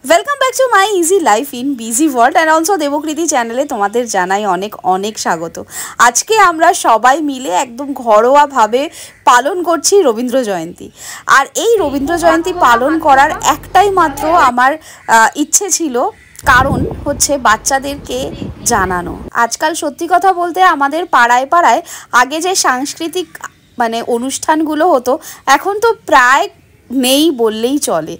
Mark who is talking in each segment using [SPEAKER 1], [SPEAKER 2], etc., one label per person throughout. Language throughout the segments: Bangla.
[SPEAKER 1] Welcome back to my easy life in busy world and also Debkriti চ্যানেলে তোমাদের জানাই অনেক অনেক স্বাগত। আজকে আমরা সবাই মিলে একদম ঘরোয়াভাবে পালন করছি রবীন্দ্র জয়ন্তী। আর এই রবীন্দ্র জয়ন্তী পালন করার একটাই মাত্র আমার ইচ্ছে ছিল, কারণ হচ্ছে বাচ্চাদেরকে জানানো। আজকাল সত্যি কথা বলতে আমাদের পাড়ায় পাড়ায় আগে যে সাংস্কৃতিক অনুষ্ঠানগুলো হতো এখন তো প্রায় নেই বললেই চলে।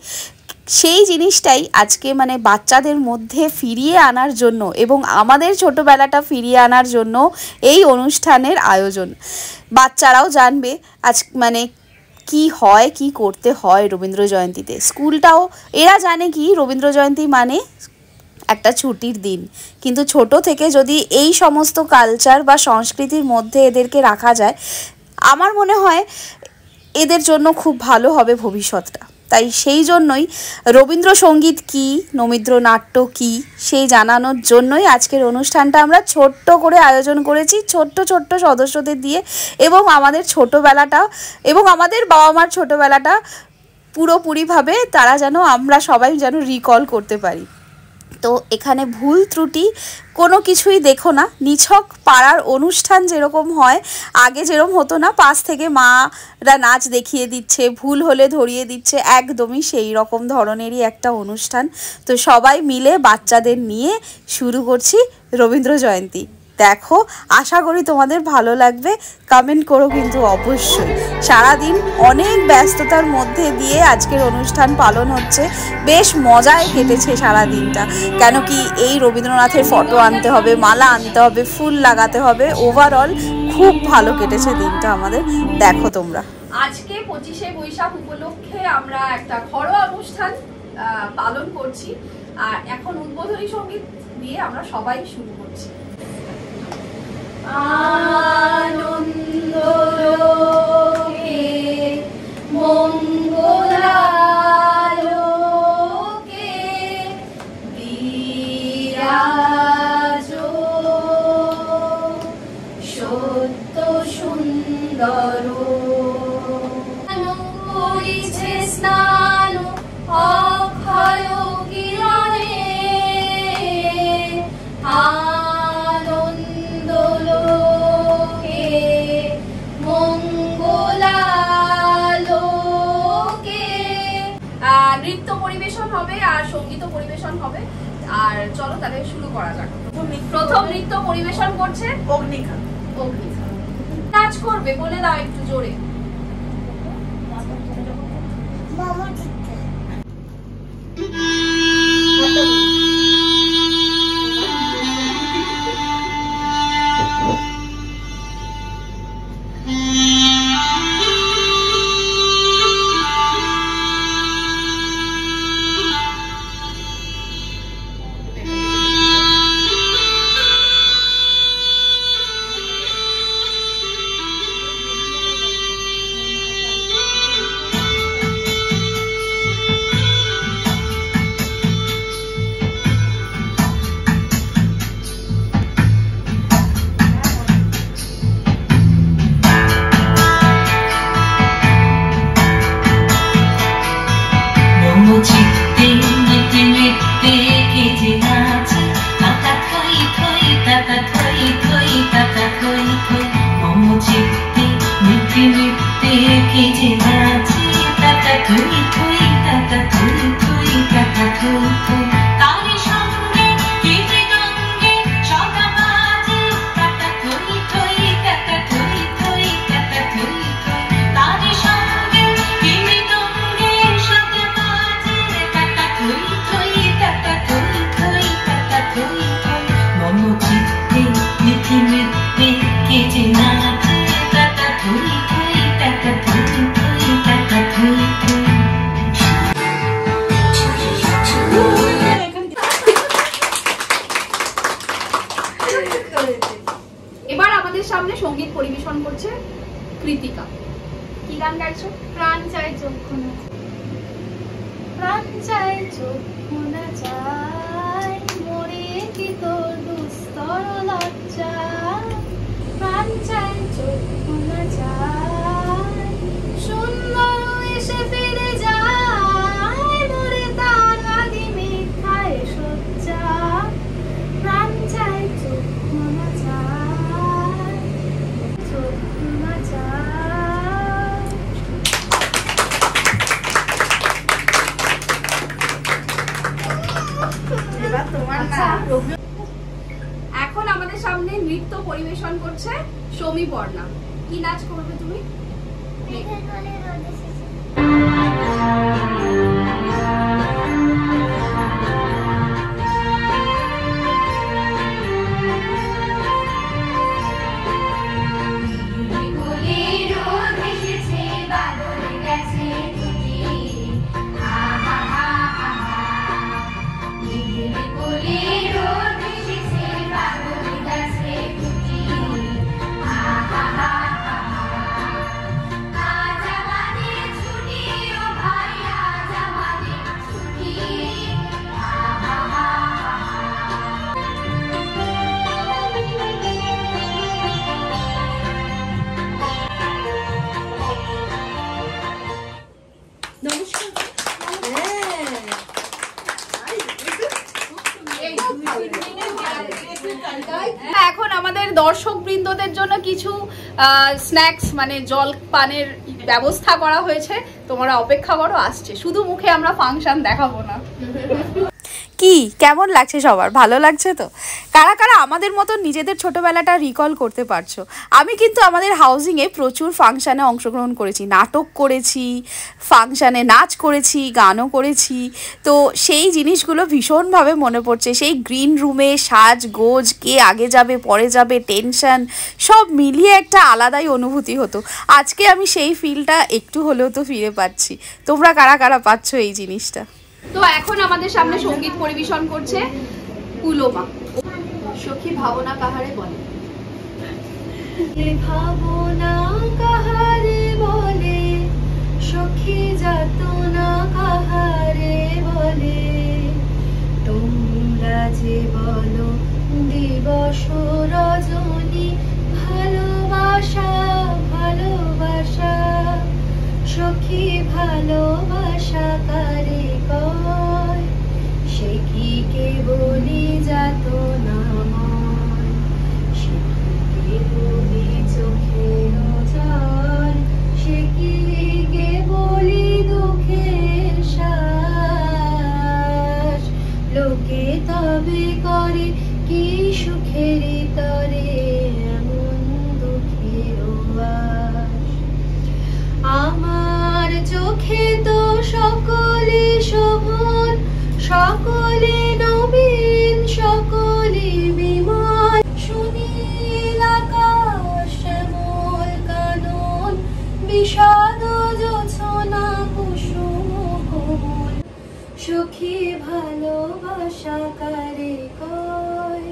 [SPEAKER 1] সেই জিনিসটাই আজকে বাচ্চাদের মধ্যে ফিরিয়ে আনার জন্য এবং আমাদের ছোটোবেলাটা ফিরিয়ে আনার জন্য এই অনুষ্ঠানের আয়োজন। বাচ্চারাও জানবে আজ কি হয়, কি করতে হয় রবীন্দ্র জয়ন্তীতে। স্কুলটাও এরা জানে কি রবীন্দ্র জয়ন্তী মানে একটা ছুটির দিন, কিন্তু ছোট থেকে যদি এই সমস্ত কালচার বা সংস্কৃতির মধ্যে এদেরকে রাখা যায়, আমার মনে হয় এদের জন্য খুব ভালো হবে ভবিষ্যৎটা। তাই সেই জন্যই রবীন্দ্রসঙ্গীত কী, রবীন্দ্রনাট্য কী সেই জানানোর জন্যই আজকের অনুষ্ঠানটা আমরা ছোট্ট করে আয়োজন করেছি, ছোট্ট ছোট্ট সদস্যদের দিয়ে, এবং আমাদের ছোটোবেলাটা এবং আমাদের বাবা মার ছোটোবেলাটা পুরোপুরিভাবে তারা আমরা সবাই যেন রিকল করতে পারি। তো এখানে ভুল ত্রুটি কোনো কিছুই দেখো না, নিছক পাড়ার অনুষ্ঠান যেরকম হয়, আগে যেরকম হতো না পাশ থেকে মারা নাচ দেখিয়ে দিচ্ছে, ভুল হলে ধরিয়ে দিচ্ছে, একদমই সেই রকম ধরনেরই একটা অনুষ্ঠান। তো সবাই মিলে বাচ্চাদের নিয়ে শুরু করছি রবীন্দ্র জয়ন্তী। দেখো, আশা করি তোমাদের ভালো লাগবে। কমেন্ট করো কিন্তু অবশ্যই। সারাদিন অনেক ব্যস্ততার মধ্যে দিয়ে আজকের অনুষ্ঠান পালন হচ্ছে, বেশ মজায় কেটেছে সারা দিনটা। কেন কি এই রবীন্দ্রনাথের ফটো আনতে হবে, মালা আনতে হবে, ফুল লাগাতে হবে, ওভারঅল খুব ভালো কেটেছে দিনটা আমাদের। দেখো তোমরা,
[SPEAKER 2] আজকে 25শে বৈশাখ উপলক্ষে আমরা একটা ঘরোয়া অনুষ্ঠান পালন করছি, আর এখন উদ্বোধনী সঙ্গীত দিয়ে আমরা সবাই শুরু করছি। আনন্দ লোকে মঙ্গলালোকে বিরাজ সত্য সুন্দর করিছে স্নান অক্ষয় কিরণে নৃত্য পরিবেশন হবে আর সঙ্গীত পরিবেশন হবে। আর চলো তাহলে শুরু করা যাক। প্রথম নৃত্য পরিবেশন করছে অগ্নিকা। নাচ করবে বলে দাও একটু জোরে। এবার আমাদের সামনে সঙ্গীত পরিবেশন করছে কৃতিকা। কি গান গাইছো?
[SPEAKER 3] প্রাণ চাই চক্ষু না, প্রাণ চাই চক্ষু না চাই, মরে কি তোর দুস্তর লজ্জা, প্রাণ চাই চক্ষু না চাই, সুন্দর এসে ফিরে যায়, মরে তা নাদিমে
[SPEAKER 2] এখন আমাদের সামনে নৃত্য পরিবেশন করছে সমীপর্ণা। কি নাচ করবে তুমি? এখন আমাদের দর্শক বৃন্দদের জন্য কিছু স্ন্যাক্স মানে জল পানের ব্যবস্থা করা হয়েছে, তোমরা অপেক্ষা করো, আসছে। শুধু মুখে আমরা ফাংশন দেখাবো না।
[SPEAKER 1] কি কেমন লাগছে সবার? ভালো লাগছে তো? কারা কারা আমাদের মতো নিজেদের ছোটবেলাটা রিকল করতে পারছো? আমি কিন্তু আমাদের হাউজিংয়ে প্রচুর ফাংশানে অংশগ্রহণ করেছি, নাটক করেছি, ফাংশানে নাচ করেছি, গানও করেছি। তো সেই জিনিসগুলো ভীষণভাবে মনে পড়ছে। সেই গ্রিন রুমে সাজগোজ, কে আগে যাবে পরে যাবে, টেনশন, সব মিলিয়ে একটা আলাদাই অনুভূতি হতো। আজকে আমি সেই ফিলটা একটু হলেও তো ফিরে পাচ্ছি। তোমরা কারা কারা পাচ্ছ এই জিনিসটা?
[SPEAKER 2] তো এখন আমাদের সামনে সঙ্গীত পরিবেশন করছে পুলোমা। সখী ভাবনা কাহারে বলে,
[SPEAKER 3] ভাবনা কাহারে বলে, সখী যাতনা কাহারে বলে, তোমরা যে বলো দিবস রজনী ভালোবাসা ভালোবাসা, সখী ভালোবাসা কারে কয়, সে কি কেবলি যাতনা ময়, সে কি কেবলি চোখের জল, সে কি কেবলি দুঃখের শ্বাস, লোকে তবে করে কি সুখের তরে এমন দুঃখের বাস। আমার চোখে তো সকলে শোভন, সকলে নবীন, সকলে বিমল, সুনীল আকাশ শ্যামল কানন, বিষাদ জোছনা কুসুম কোমল, সখী ভালোবাসা কারে কয়,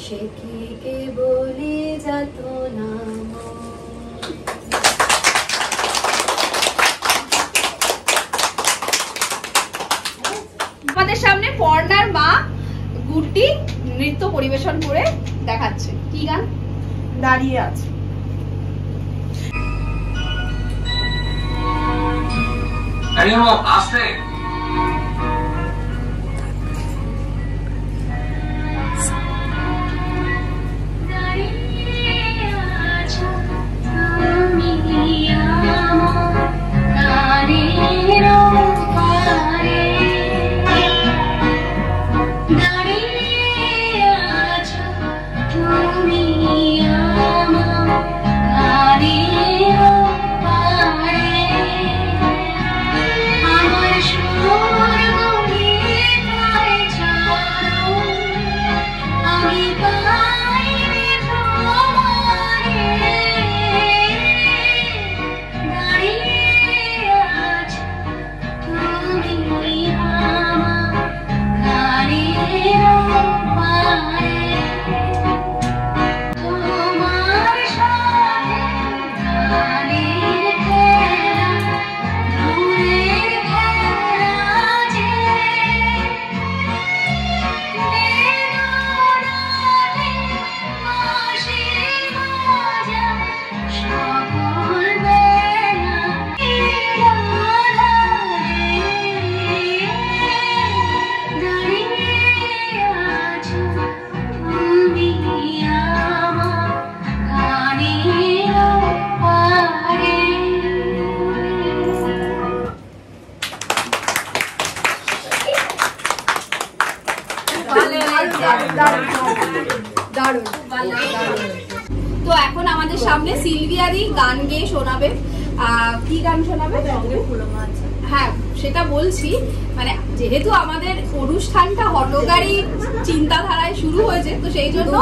[SPEAKER 3] সে কি কেবলি যাতনা ময়।
[SPEAKER 2] আমাদের সামনে পর্ণার মা গুড্ডি নৃত্য পরিবেশন করে দেখাচ্ছে। কি গান?
[SPEAKER 1] দাঁড়িয়ে আছে।
[SPEAKER 4] আস্তে
[SPEAKER 3] আমার
[SPEAKER 2] তো এখন আমাদের সামনে সিলভিয়ারি গান গেয়ে শোনাবে। কি গান শোনাবে? হ্যাঁ, সেটা বলছি, মানে যেহেতু আমাদের অনুষ্ঠানটা হটকারী চিন্তাধারায় শুরু হয়েছে, তো সেই জন্য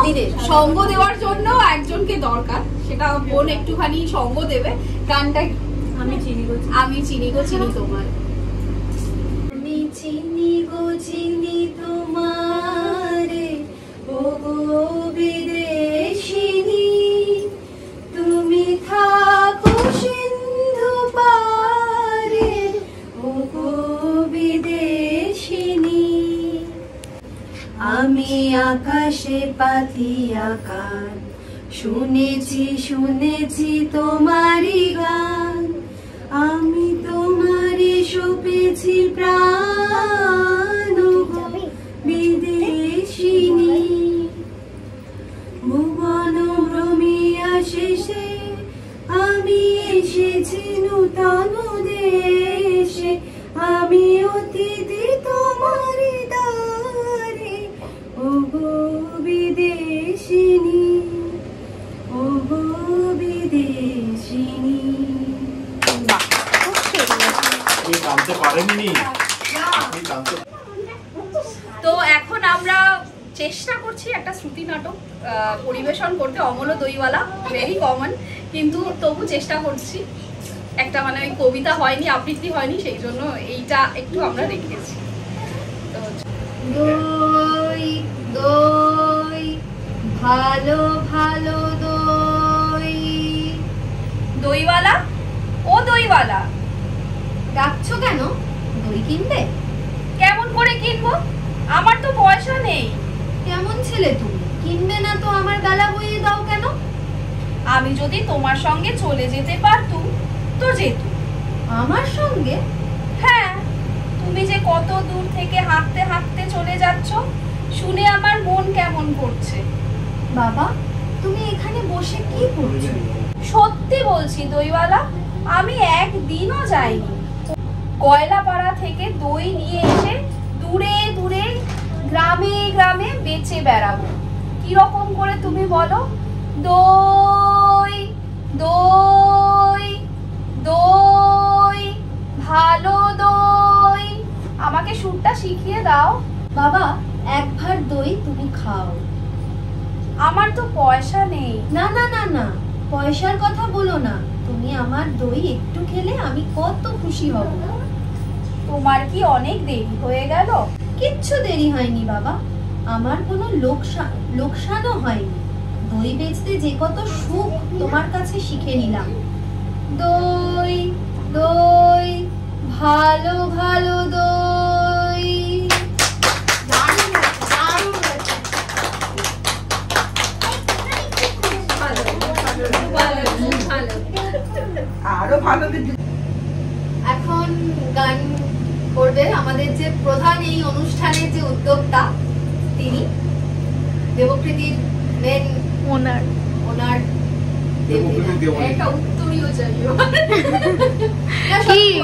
[SPEAKER 2] সঙ্গ দেওয়ার জন্য একজনকে দরকার। সেটা বোন একটুখানি সঙ্গ দেবে। গানটা আমি চিনি গো চিনি তোমার।
[SPEAKER 3] আমি চিনি গো চিনি তোমারে, ও গো বিদেশিনী, তুমি থাকো সিন্ধু পারে, ও গো বিদেশিনী। আমি আকাশে পাতিয়া কান, শুনেছি শুনেছি তোমারই গান, আমি তোমারে সপেছি প্রাণ, গো বিদেশিনী। ভুবন ভ্রমিয়া শেষে আমি এসেছি নূতন দেশে, আমি অতিথি তোমারি দ্বারে, ও গো বিদেশিনী, ও গো বিদেশিনী।
[SPEAKER 2] তো এখন আমরা চেষ্টা করছি একটা শ্রুতি নাটক পরিবেশন করতে। অমল দইওয়ালা ভেরি কমন, কিন্তু তবু চেষ্টা করছি। একটা মানে ওই কবিতা হয়নি, আবৃত্তি হয়নি, সেই জন্য এইটা একটু আমরা রেখেছি। তো
[SPEAKER 3] দই দই ভালো ভালো দই।
[SPEAKER 2] দইওয়ালা, ও দইওয়ালা,
[SPEAKER 3] ডাকছো কেন? দই কিনবে?
[SPEAKER 2] কেমন করে কিনবো? আমার তো পয়সা নেই।
[SPEAKER 3] কেমন ছেলে তুমি, কিনবে না তো আমার গালা বইয়ে দাও কেন?
[SPEAKER 2] আমি যদি তোমার সঙ্গে চলে যেতে পারতুম তো যেত।
[SPEAKER 3] আমার সঙ্গে?
[SPEAKER 2] হ্যাঁ, তুমি যে কত দূর থেকে হাঁটতে হাঁটতে চলে যাচ্ছ, শুনে আমার মন কেমন করছে।
[SPEAKER 3] বাবা, তুমি এখানে বসে কি করছো?
[SPEAKER 2] সত্যি বলছি দইওয়ালা, আমি একদিনও যাইনি। কয়লাপাড়া থেকে দই নিয়ে এসে দূরে দূরে গ্রামে গ্রামে বেচে বেড়াবো। কিরকম করে তুমি বলো? দই দই দই ভালো দই। আমাকে সুরটা শিখিয়ে দাও।
[SPEAKER 3] বাবা, এক ভার দই তুমি খাও।
[SPEAKER 2] আমার তো পয়সা নেই।
[SPEAKER 3] না না না না, পয়সার কথা বলো না। তুমি আমার দই একটু খেলে আমি কত খুশি হব।
[SPEAKER 2] তোমার কি অনেক দেরি হয়ে গেল?
[SPEAKER 3] কিচ্ছু দেরি হয়নি বাবা, আমার কোনো লোকসানও হয়নি। দই বেচতে যে কত সুখ তোমার কাছে শিখে নিলাম। দই দই ভালো ভালো দই।
[SPEAKER 1] আরো ভালো।
[SPEAKER 3] এখন গান করবে আমাদের যে প্রধান এই অনুষ্ঠানের যে উদ্যোক্তা, তিনি দেবকৃতির মেন ওনার
[SPEAKER 2] একটা উত্তরীয় চাইও।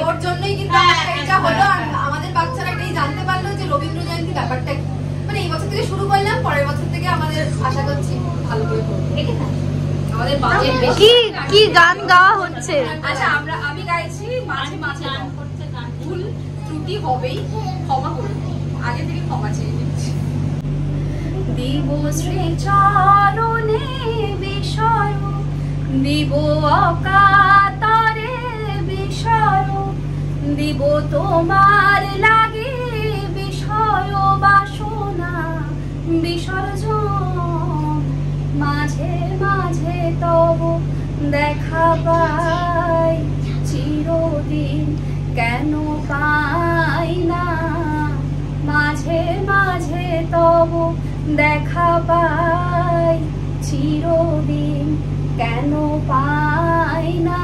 [SPEAKER 3] ওর জন্যই কিন্তু এটা হলো। আর আমাদের বাচ্চারা এটাই জানতে পারলো যে রবীন্দ্র জয়ন্তী ব্যাপারটা কি। মানে এই বছর থেকে শুরু করলাম, পরের বছর থেকে আমাদের আশা করছি ভালো করে করবো। আমাদের বাজেট বেশি।
[SPEAKER 2] কি গান গাওয়া হচ্ছে? আচ্ছা, আমি গাইছি, মাঝে মাঝে গান করতে গান ভুল ত্রুটি হবেই, ক্ষমা করুন, আগে থেকে ক্ষমা চেয়ে নিচ্ছি। দিব শ্রী চরণে বিষয়, দিব অকাতরে বিষয়, দিব তোমার লাগে বিষয় বাসনা বিসর্জন। মাঝে মাঝে তব দেখা পাই, চিরদিন কেন পাই না। মাঝে মাঝে তব দেখা পাই, চিরদিন কেন পাই না।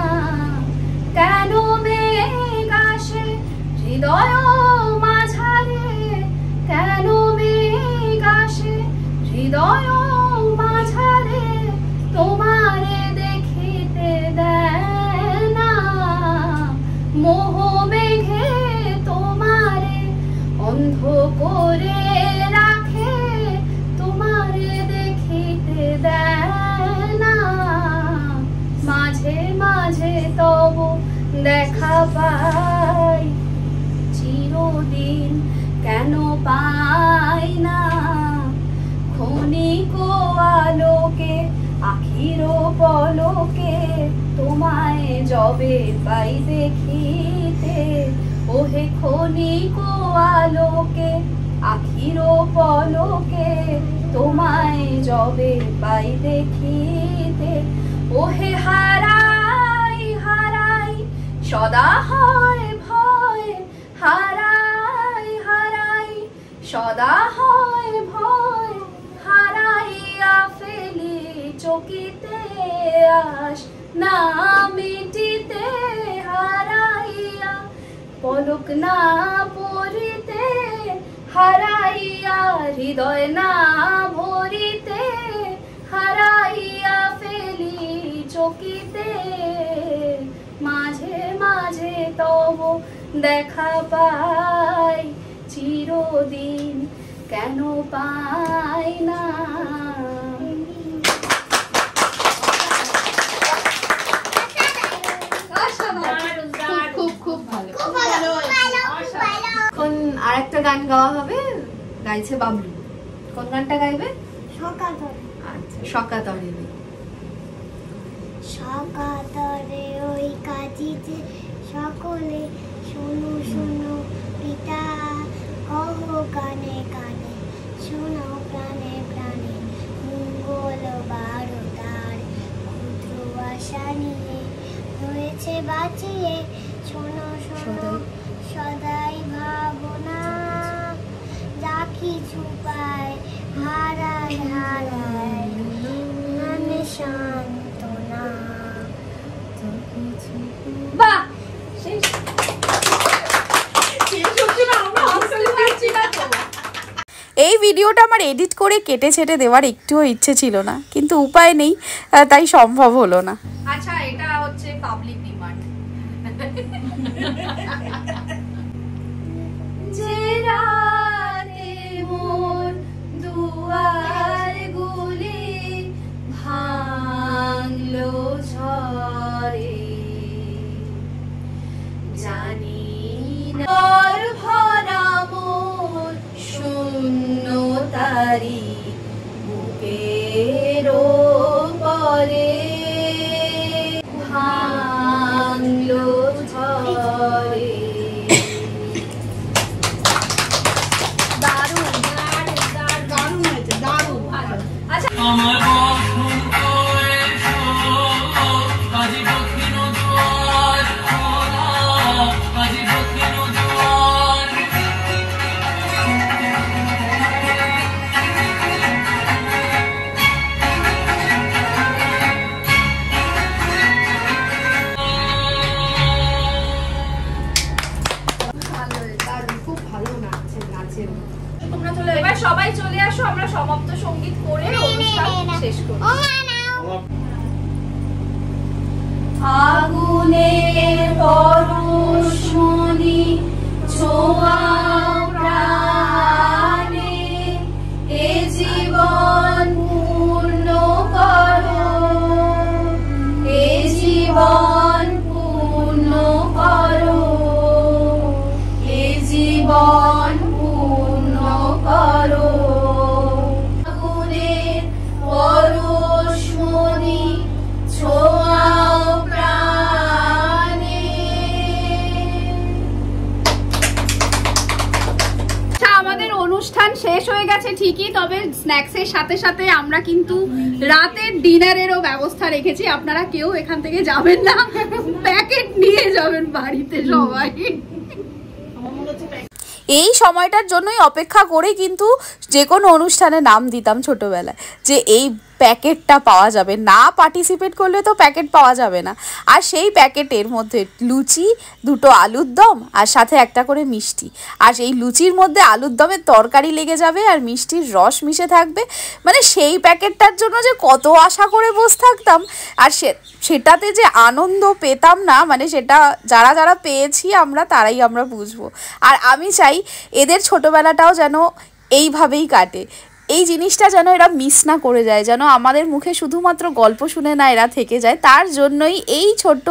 [SPEAKER 2] কেন মেঘ আসে হৃদয় মাঝারে, কেন মেঘ আসে হৃদয় মাঝারে, তোমারে দেখিতে দেয় না। মোহ মেঘে তোমারে অন্ধ করে রাখে, পাই চিরদিন কেন পাই না ক্ষণিক আলোকে আখির পলকে তোমায় যবে পাই দেখিতে ওহে ক্ষণিক আলোকে আখির পলকে তোমায় যবে পাই দেখিতে ওহে হারাই হারাই সদা হয় ভয় হারাই হারাই সদা হয় ভয় হারাইয়া ফেলি চকিতে আস না মিটিতে হারাইয়া পলক না পড়িতে হারাইয়া হৃদয় না ভরিতে হারাইয়া ফেলি চকিতে মাঝে মাঝে তব দেখা পাই চিরদিন কেন পাই না।
[SPEAKER 3] খুব ভালো। এখন আরেকটা গান গাওয়া হবে, গাইছে বাবলু। কোন গানটা গাইবে? আচ্ছা, সকাতরে।
[SPEAKER 4] সকাতরে ওই কাজিতে সকলে শোনো শোনো পিতা কহ কানে কানে শোনো প্রাণে প্রাণে মঙ্গল বারোটার ক্ষুদ্র আশা নিয়ে রয়েছে বাঁচিয়ে শোনো শোনো সদাই ভাবনা যা কিছু পায় হারায় হারায় মানে সান্ত্বনা।
[SPEAKER 2] বাহ
[SPEAKER 1] এই ভিডিওটা আমার এডিট করে কেটে ছেটে দেওয়ার একটুও ইচ্ছে ছিল না, কিন্তু উপায় নেই, তাই সম্ভব হলো না।
[SPEAKER 2] আচ্ছা, এটা হচ্ছে পাবলিক ডিমান্ড। যে রাতে মোর দুয়ার গুলি ভাঙলো ঝড়ে জানি না ভরা মোর শূন্য তারি বুকের পরে ভাঙলো ঝড়ে। দারুণ হয়েছে, দারুণ ভালো। আচ্ছা, এবার সবাই চলে আসো, আমরা সমাপ্ত সঙ্গীত করে অনুষ্ঠান শেষ করি। আগুনের পরশমণি ছোঁয়া প্রাণে এ জীবন পূর্ণ করো, এ জীবন পূর্ণ করো, এ জীবন পূর্ণ করো। আগুনের পরশমণি ছোঁয়া প্রাণে। আমাদের অনুষ্ঠান শেষ হয়ে গেছে ঠিকই, তবে স্ন্যাক্সের সাথে সাথে আমরা কিন্তু রাতের ডিনারেরও ব্যবস্থা রেখেছি। আপনারা কেউ এখান থেকে যাবেন না, প্যাকেট নিয়ে যাবেন বাড়িতে সবাই।
[SPEAKER 1] এই সময়টার জন্যই অপেক্ষা করে কিন্তু যে কোনো অনুষ্ঠানে নাম দিতাম ছোটবেলায়, যে এই প্যাকেটটা পাওয়া যাবে, না পার্টিসিপেট করলে তো প্যাকেট পাওয়া যাবে না। আর সেই প্যাকেটের মধ্যে লুচি, দুটো আলুর দম আর সাথে একটা করে মিষ্টি, আর সেই লুচির মধ্যে আলুর দমের তরকারি লেগে যাবে আর মিষ্টির রস মিশে থাকবে। মানে সেই প্যাকেটটার জন্য যে কত আশা করে বসে থাকতাম, আর সেটাতে যে আনন্দ পেতাম না, মানে সেটা যারা যারা পেয়েছি আমরা তারাই আমরা বুঝবো। আর আমি চাই এদের ছোটবেলাটাও যেন এইভাবেই কাটে, এই জিনিসটা যেন এরা মিস না করে যায়, যেন আমাদের মুখে শুধুমাত্র গল্প শুনে না এরা থেকে যায়, তার জন্যই এই ছোট্ট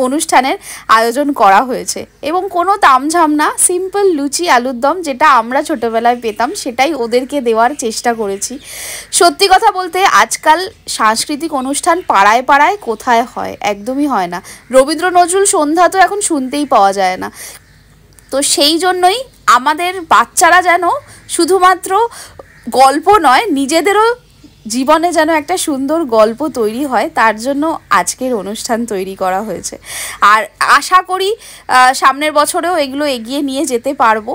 [SPEAKER 1] অনুষ্ঠানের আয়োজন করা হয়েছে। এবং কোনো তামঝাম না, সিম্পল লুচি আলুর দম যেটা আমরা ছোটোবেলায় পেতাম সেটাই ওদেরকে দেওয়ার চেষ্টা করেছি। সত্যি কথা বলতে আজকাল সাংস্কৃতিক অনুষ্ঠান পাড়ায় পাড়ায় কোথায় হয়, একদমই হয় না। রবীন্দ্র নজরুল সন্ধ্যা তো এখন শুনতেই পাওয়া যায় না। তো সেই জন্যই আমাদের বাচ্চারা যেন শুধুমাত্র গল্প নয়, নিজেদেরও জীবনে যেন একটা সুন্দর গল্প তৈরি হয়, তার জন্য আজকের অনুষ্ঠান তৈরি করা হয়েছে। আর আশা করি সামনের বছরেও এগুলো এগিয়ে নিয়ে যেতে পারবো,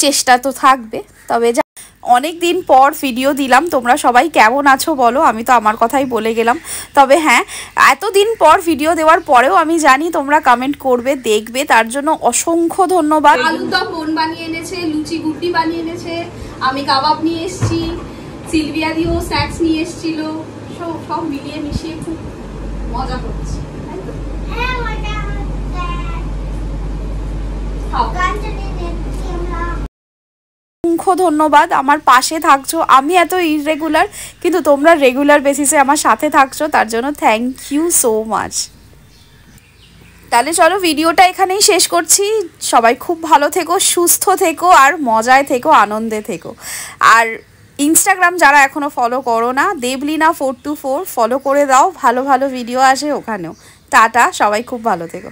[SPEAKER 1] চেষ্টা তো থাকবে। তবে অনেক দিন পর ভিডিও দিলাম, তোমরা সবাই কেমন আছো বলো, আমি তো আমার কথাই বলে গেলাম। তবে হ্যাঁ, এতদিন পর ভিডিও দেওয়ার পরেও আমি জানি তোমরা কমেন্ট করবে, দেখবে, তার জন্য অসংখ্য ধন্যবাদ।
[SPEAKER 2] আলুর দম বোন বানিয়ে এনেছে, লুচি গুড্ডি বানিয়ে এনেছে, আমি কাবাব নিয়ে এসেছি, সিলভিয়া দিও স্ন্যাক্স নিয়ে এসেছিল, সব মিলিয়ে মিশিয়ে খুব মজা করছি।
[SPEAKER 4] হ্যাঁ মজা হচ্ছে।
[SPEAKER 2] খাও।
[SPEAKER 4] গানটা দেখছি আমরা।
[SPEAKER 1] অসংখ্য ধন্যবাদ, আমার পাশে থাকছো। আমি এত ইররেগুলার কিন্তু তোমরা রেগুলার বেসিসে আমার সাথে থাকছো, তার জন্য থ্যাংক ইউ সো মাচ। তাহলে চলো ভিডিওটা এখানেই শেষ করছি। সবাই খুব ভালো থেকো, সুস্থ থেকো, আর মজায় থেকো, আনন্দে থেকো। আর ইনস্টাগ্রাম যারা এখনও ফলো করো না, দেবলীনা 424 ফলো করে দাও, ভালো ভালো ভিডিও আসে ওখানেও। টাটা, সবাই খুব ভালো থেকো।